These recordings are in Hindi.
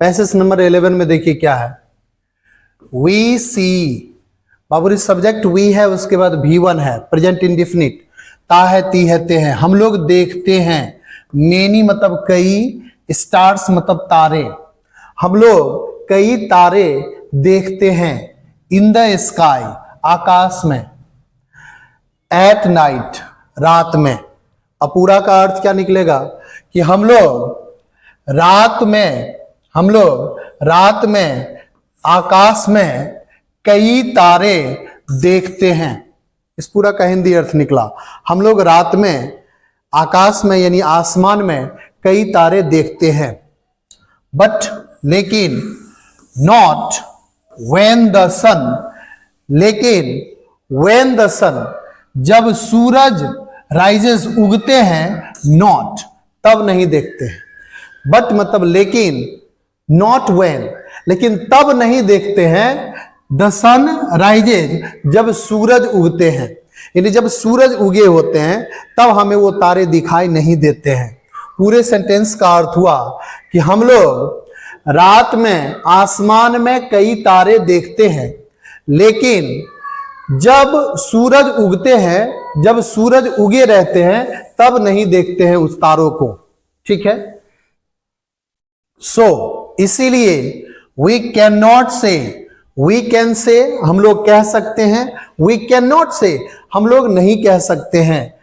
पैसेज नंबर 11 में देखिए क्या है, वी सी, बाबूरी सब्जेक्ट वी है, उसके बाद V1 है, प्रेजेंट इंडेफिनिट, ता है, ती है, ते है। हम लोग देखते हैं, मेनी मतलब कई, स्टार्स मतलब तारे, हम लोग कई तारे देखते हैं, इन द स्काई आकाश में, एट नाइट रात में। अब पूरा का अर्थ क्या निकलेगा कि हम लोग रात में आकाश में कई तारे देखते हैं। इस पूरा का हिंदी अर्थ निकला, हम लोग रात में आकाश में यानी आसमान में कई तारे देखते हैं। बट लेकिन, नॉट व्हेन द सन, लेकिन व्हेन द सन, जब सूरज राइजेस उगते हैं, नॉट तब नहीं देखते हैं। बट मतलब लेकिन, नॉट व्हेन लेकिन तब नहीं देखते हैं, द सन राइजेज जब सूरज उगते हैं, यानी जब सूरज उगे होते हैं तब हमें वो तारे दिखाई नहीं देते हैं। पूरे सेंटेंस का अर्थ हुआ कि हम लोग रात में आसमान में कई तारे देखते हैं, लेकिन जब सूरज उगते हैं, जब सूरज उगे रहते हैं तब नहीं देखते हैं उस तारों को। ठीक है, सो इसीलिए वी कैन नॉट से, वी कैन से हम लोग कह सकते हैं, वी कैन नॉट से हम लोग नहीं कह सकते हैं,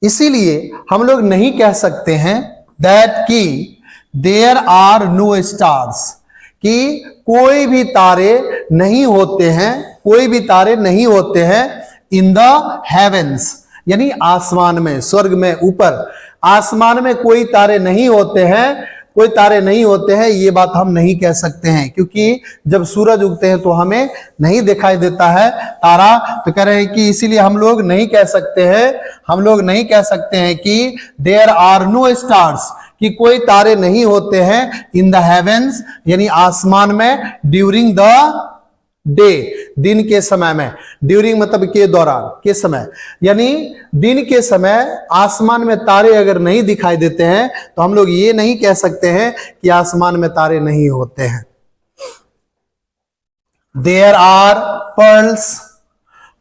इसीलिए हम लोग नहीं कह सकते हैं दैट कि देयर आर नो स्टार्स, कि कोई भी तारे नहीं होते हैं, कोई भी तारे नहीं होते हैं, इन द हेवेंस यानी आसमान में, स्वर्ग में, ऊपर आसमान में कोई तारे नहीं होते हैं, कोई तारे नहीं होते हैं, ये बात हम नहीं कह सकते हैं, क्योंकि जब सूरज उगते हैं तो हमें नहीं दिखाई देता है तारा। तो कह रहे हैं कि इसीलिए हम लोग नहीं कह सकते हैं, हम लोग नहीं कह सकते हैं कि देयर आर नो स्टार्स, कि कोई तारे नहीं होते हैं, इन द हेवेंस यानी आसमान में, ड्यूरिंग द डे दिन के समय में, ड्यूरिंग मतलब के दौरान, के समय यानी दिन के समय आसमान में तारे अगर नहीं दिखाई देते हैं तो हम लोग ये नहीं कह सकते हैं कि आसमान में तारे नहीं होते हैं। देयर आर पर्ल्स,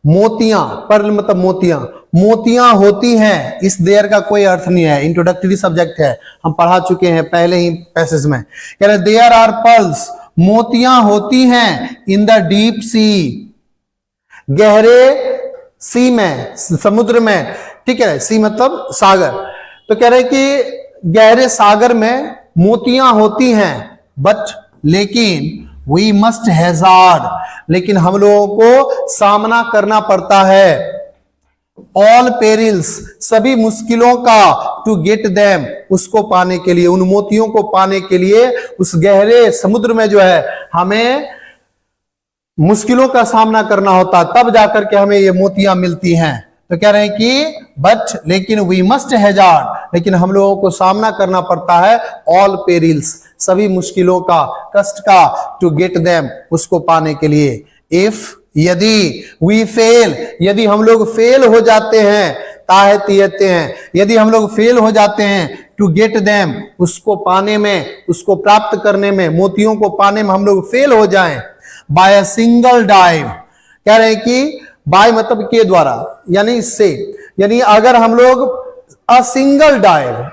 मोतियां, पर्ल मतलब मोतियां, मोतियां होती हैं। इस देयर का कोई अर्थ नहीं है, इंट्रोडक्टरी सब्जेक्ट है, हम पढ़ा चुके हैं पहले ही पैसेज में। कह रहे देयर आर पर्ल्स, मोतियां होती हैं, इन द डीप सी, गहरे सी में, समुद्र में। ठीक है, सी मतलब सागर। तो कह रहे कि गहरे सागर में मोतियां होती हैं, बट लेकिन वी मस्ट हैजार्ड, लेकिन हम लोगों को सामना करना पड़ता है, ऑल पेरिल्स सभी मुश्किलों का, टू गेट देम उसको पाने के लिए, उन मोतियों को पाने के लिए उस गहरे समुद्र में जो है हमें मुश्किलों का सामना करना होता, तब जाकर के हमें ये मोतियां मिलती हैं। तो कह रहे हैं कि बट लेकिन वी मस्ट हैजार्ड, लेकिन हम लोगों को सामना करना पड़ता है, ऑल पेरिल्स सभी मुश्किलों का, कष्ट का, टू गेट देम उसको पाने के लिए। इफ यदि वी फेल, यदि हम लोग फेल हो जाते हैं, ताहे तीयते हैं, यदि हम लोग फेल हो जाते हैं, टू गेट देम उसको पाने में, उसको प्राप्त करने में, मोतियों को पाने में हम लोग फेल हो जाएं, बाय अ सिंगल डाइव, कह रहे हैं कि बाय मतलब के द्वारा यानी इससे, यानी अगर हम लोग अ सिंगल डाइव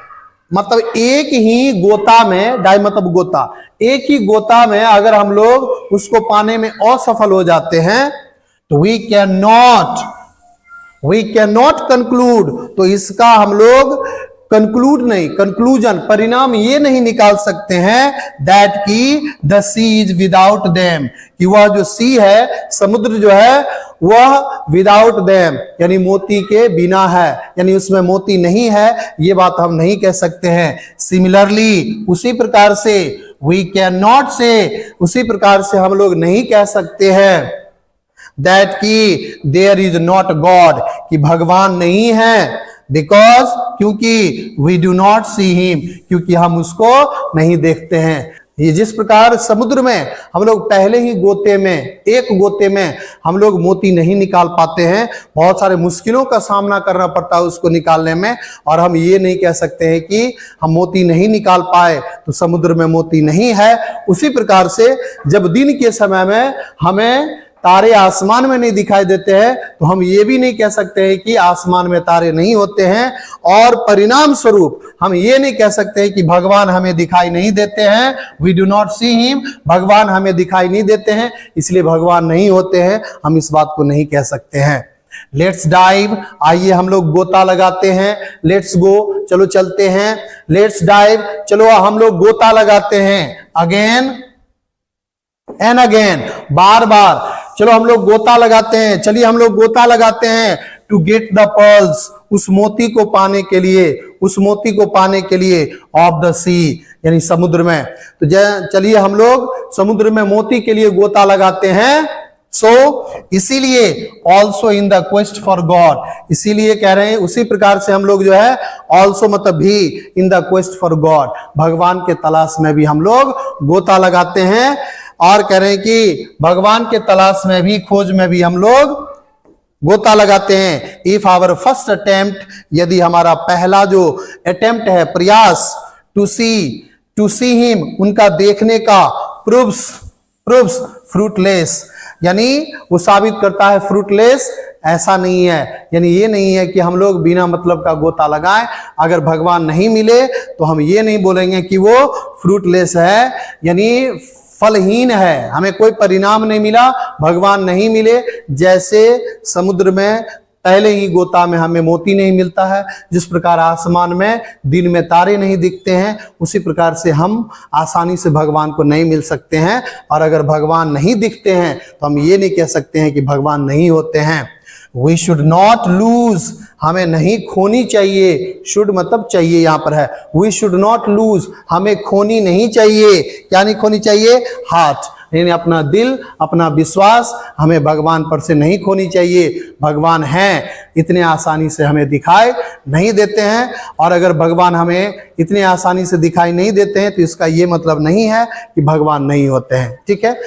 मतलब एक ही गोता में, डाइव मतलब गोता, एक ही गोता में अगर हम लोग उसको पाने में असफल हो जाते हैं तो वी कैन नॉट कंक्लूड, तो इसका हम लोग कंक्लूड नहीं, कंक्लूजन परिणाम ये नहीं निकाल सकते हैं दैट की the sea is without them, कि वह जो सी है, समुद्र जो है वह विदाउट देम यानी मोती के बिना है, यानी उसमें मोती नहीं है, ये बात हम नहीं कह सकते हैं। सिमिलरली उसी प्रकार से वी कैन नॉट से, उसी प्रकार से हम लोग नहीं कह सकते हैं दैट की देयर इज नॉट गॉड, कि भगवान नहीं है, बिकॉज क्योंकि we do not see him, क्योंकि हम उसको नहीं देखते हैं। ये जिस प्रकार समुद्र में हम लोग पहले ही गोते में, एक गोते में हम लोग मोती नहीं निकाल पाते हैं, बहुत सारे मुश्किलों का सामना करना पड़ता है उसको निकालने में, और हम ये नहीं कह सकते हैं कि हम मोती नहीं निकाल पाए तो समुद्र में मोती नहीं है। उसी प्रकार से जब दिन के समय में हमें तारे आसमान में नहीं दिखाई देते हैं तो हम ये भी नहीं कह सकते हैं कि आसमान में तारे नहीं होते हैं, और परिणाम स्वरूप हम ये नहीं कह सकते हैं कि भगवान हमें दिखाई नहीं देते हैं, we do not see him, भगवान हमें दिखाई नहीं देते हैं इसलिए भगवान नहीं होते हैं, हम इस बात को नहीं कह सकते हैं। लेट्स डाइव, आइए हम लोग गोता लगाते हैं। लेट्स गो, चलो चलते हैं। लेट्स डाइव, चलो हम लोग गोता लगाते हैं। अगेन एंड अगेन, बार बार चलो हम लोग गोता लगाते हैं, चलिए हम लोग गोता लगाते हैं। टू गेट द पर्ल्स, उस मोती को पाने के लिए, उस मोती को पाने के लिए, ऑफ द सी, यानी समुद्र में। तो चलिए हम लोग समुद्र में मोती के लिए गोता लगाते हैं। इसीलिए also in the quest for God, इसीलिए कह रहे हैं उसी प्रकार से हम लोग जो है ऑल्सो मतलब भी in the quest for God, भगवान के तलाश में भी हम लोग गोता लगाते हैं। और कह रहे हैं कि भगवान के तलाश में भी, खोज में भी हम लोग गोता लगाते हैं। इफ आवर फर्स्ट अटेम्प्ट, यदि हमारा पहला जो अटेम्प्ट है, प्रयास, टू सी हिम, उनका देखने का, प्रूव्स फ्रूटलेस, यानी वो साबित करता है फ्रूटलेस, ऐसा नहीं है, यानी ये नहीं है कि हम लोग बिना मतलब का गोता लगाएं। अगर भगवान नहीं मिले तो हम ये नहीं बोलेंगे कि वो फ्रूटलेस है, यानी फलहीन है, हमें कोई परिणाम नहीं मिला, भगवान नहीं मिले। जैसे समुद्र में पहले ही गोता में हमें मोती नहीं मिलता है, जिस प्रकार आसमान में दिन में तारे नहीं दिखते हैं, उसी प्रकार से हम आसानी से भगवान को नहीं मिल सकते हैं। और अगर भगवान नहीं दिखते हैं तो हम ये नहीं कह सकते हैं कि भगवान नहीं होते हैं। वी शुड नॉट लूज, हमें नहीं खोनी चाहिए, शुड मतलब चाहिए यहाँ पर है, वी शुड नॉट लूज, हमें खोनी नहीं चाहिए। क्या नहीं खोनी चाहिए? हार्ट, यानी अपना दिल, अपना विश्वास हमें भगवान पर से नहीं खोनी चाहिए। भगवान हैं, इतने आसानी से हमें दिखाई नहीं देते हैं, और अगर भगवान हमें इतने आसानी से दिखाई नहीं देते हैं तो इसका ये मतलब नहीं है कि भगवान नहीं होते हैं। ठीक है।